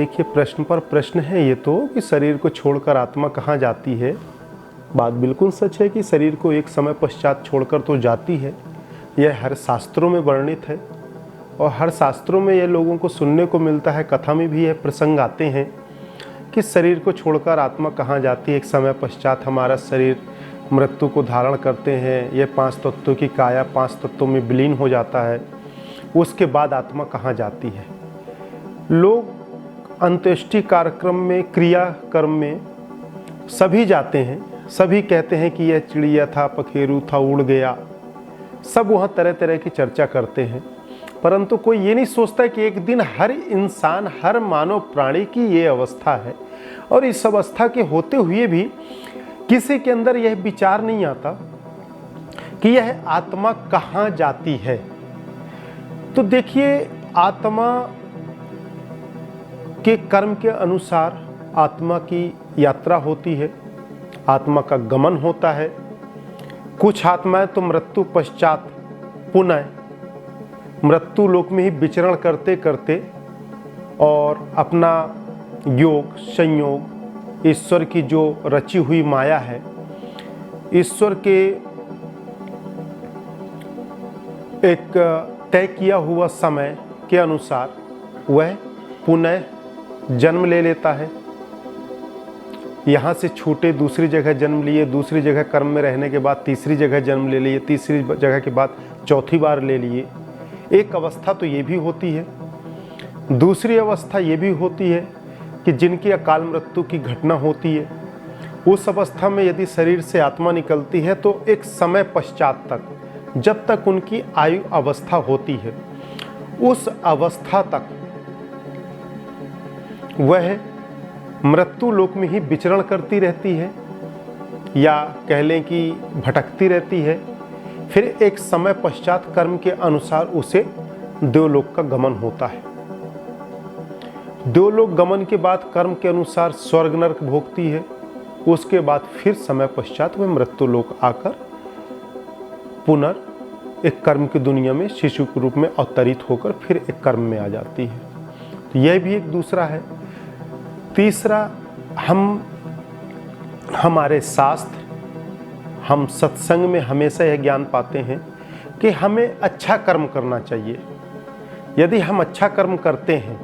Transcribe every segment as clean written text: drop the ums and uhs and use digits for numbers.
देखिए, प्रश्न पर प्रश्न है ये तो कि शरीर को छोड़कर आत्मा कहाँ जाती है। बात बिल्कुल सच है कि शरीर को एक समय पश्चात छोड़कर तो जाती है। यह हर शास्त्रों में वर्णित है और हर शास्त्रों में यह लोगों को सुनने को मिलता है। कथा में भी यह प्रसंग आते हैं कि शरीर को छोड़कर आत्मा कहाँ जाती है। एक समय पश्चात हमारा शरीर मृत्यु को धारण करते हैं। यह 5 तत्वों की काया 5 तत्वों में विलीन हो जाता है। उसके बाद आत्मा कहाँ जाती है। लोग अंत्येष्टि कार्यक्रम में, क्रियाकर्म में सभी जाते हैं। सभी कहते हैं कि यह चिड़िया था, पखेरू था, उड़ गया। सब वहाँ तरह तरह की चर्चा करते हैं, परंतु कोई ये नहीं सोचता कि एक दिन हर इंसान, हर मानव प्राणी की ये अवस्था है। और इस अवस्था के होते हुए भी किसी के अंदर यह विचार नहीं आता कि यह आत्मा कहाँ जाती है। तो देखिए, आत्मा के कर्म के अनुसार आत्मा की यात्रा होती है, आत्मा का गमन होता है। कुछ आत्माएं तो मृत्यु पश्चात पुनः मृत्यु लोक में ही विचरण करते करते और अपना योग संयोग, ईश्वर की जो रची हुई माया है, ईश्वर के एक तय किया हुआ समय के अनुसार वह पुनः जन्म ले लेता है। यहाँ से छूटे, दूसरी जगह जन्म लिए, दूसरी जगह कर्म में रहने के बाद तीसरी जगह जन्म ले लिए, तीसरी जगह के बाद चौथी बार ले लिए। एक अवस्था तो ये भी होती है। दूसरी अवस्था ये भी होती है कि जिनकी अकाल मृत्यु की घटना होती है, उस अवस्था में यदि शरीर से आत्मा निकलती है तो एक समय पश्चात तक, जब तक उनकी आयु अवस्था होती है, उस अवस्था तक वह मृत्यु लोक में ही विचरण करती रहती है, या कह लें कि भटकती रहती है। फिर एक समय पश्चात कर्म के अनुसार उसे देवलोक का गमन होता है। देवलोक गमन के बाद कर्म के अनुसार स्वर्ग नरक भोगती है। उसके बाद फिर समय पश्चात वह मृत्यु लोक आकर पुनर् एक कर्म की दुनिया में शिशु के रूप में अवतरित होकर फिर एक कर्म में आ जाती है। तो यह भी एक दूसरा है। तीसरा, हमारे शास्त्र, हम सत्संग में हमेशा यह ज्ञान पाते हैं कि हमें अच्छा कर्म करना चाहिए। यदि हम अच्छा कर्म करते हैं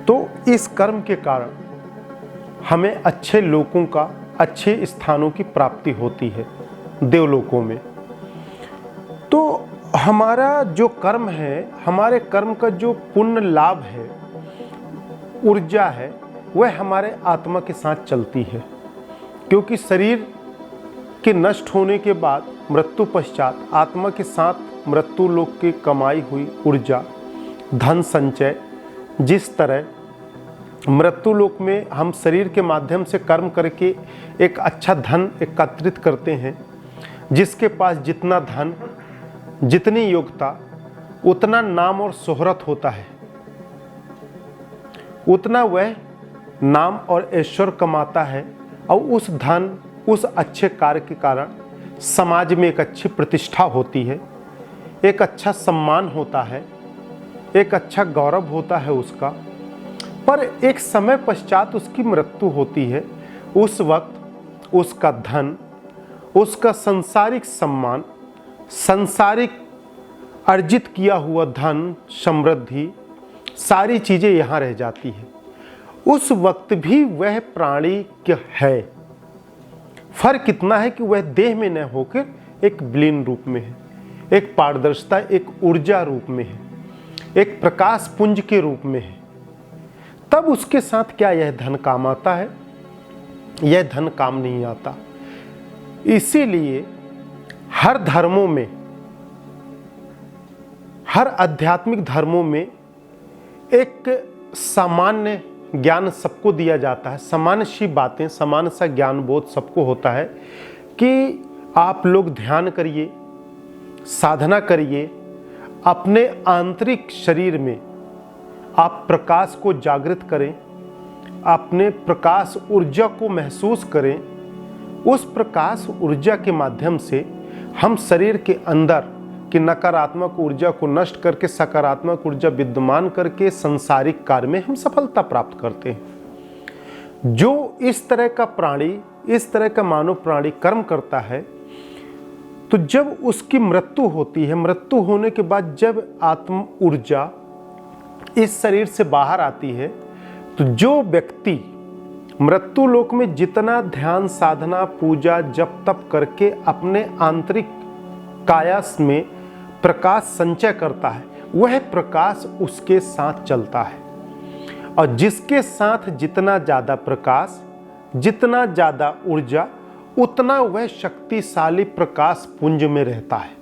तो इस कर्म के कारण हमें अच्छे लोगों का, अच्छे स्थानों की प्राप्ति होती है देवलोकों में। तो हमारा जो कर्म है, हमारे कर्म का जो पुण्य लाभ है, ऊर्जा है, वह हमारे आत्मा के साथ चलती है। क्योंकि शरीर के नष्ट होने के बाद मृत्यु पश्चात आत्मा के साथ मृत्यु लोक की कमाई हुई ऊर्जा, धन संचय, जिस तरह मृत्यु लोक में हम शरीर के माध्यम से कर्म करके एक अच्छा धन एकत्रित करते हैं, जिसके पास जितना धन, जितनी योग्यता, उतना नाम और शोहरत होता है, उतना वह नाम और ऐश्वर्य कमाता है। और उस धन, उस अच्छे कार्य के कारण समाज में एक अच्छी प्रतिष्ठा होती है, एक अच्छा सम्मान होता है, एक अच्छा गौरव होता है उसका। पर एक समय पश्चात उसकी मृत्यु होती है। उस वक्त उसका धन, उसका सांसारिक सम्मान, सांसारिक अर्जित किया हुआ धन, समृद्धि, सारी चीज़ें यहाँ रह जाती है। उस वक्त भी वह प्राणी क्या है। फर्क इतना है कि वह देह में न होकर एक विलीन रूप में है, एक पारदर्शिता, एक ऊर्जा रूप में है, एक प्रकाश पुंज के रूप में है। तब उसके साथ क्या यह धन काम आता है? यह धन काम नहीं आता। इसीलिए हर धर्मों में, हर आध्यात्मिक धर्मों में एक सामान्य ज्ञान सबको दिया जाता है। सामान्य सी बातें, सामान्य सा ज्ञान बोध सबको होता है कि आप लोग ध्यान करिए, साधना करिए, अपने आंतरिक शरीर में आप प्रकाश को जागृत करें, अपने प्रकाश ऊर्जा को महसूस करें। उस प्रकाश ऊर्जा के माध्यम से हम शरीर के अंदर कि नकारात्मक ऊर्जा को नष्ट करके सकारात्मक ऊर्जा विद्यमान करके सांसारिक कार्य में हम सफलता प्राप्त करते हैं। जो इस तरह का प्राणी, इस तरह का मानव प्राणी कर्म करता है, तो जब उसकी मृत्यु होती है, मृत्यु होने के बाद जब आत्म ऊर्जा इस शरीर से बाहर आती है, तो जो व्यक्ति मृत्यु लोक में जितना ध्यान साधना पूजा जप तप करके अपने आंतरिक काया में प्रकाश संचय करता है, वह प्रकाश उसके साथ चलता है। और जिसके साथ जितना ज्यादा प्रकाश, जितना ज्यादा ऊर्जा, उतना वह शक्तिशाली प्रकाश पुंज में रहता है।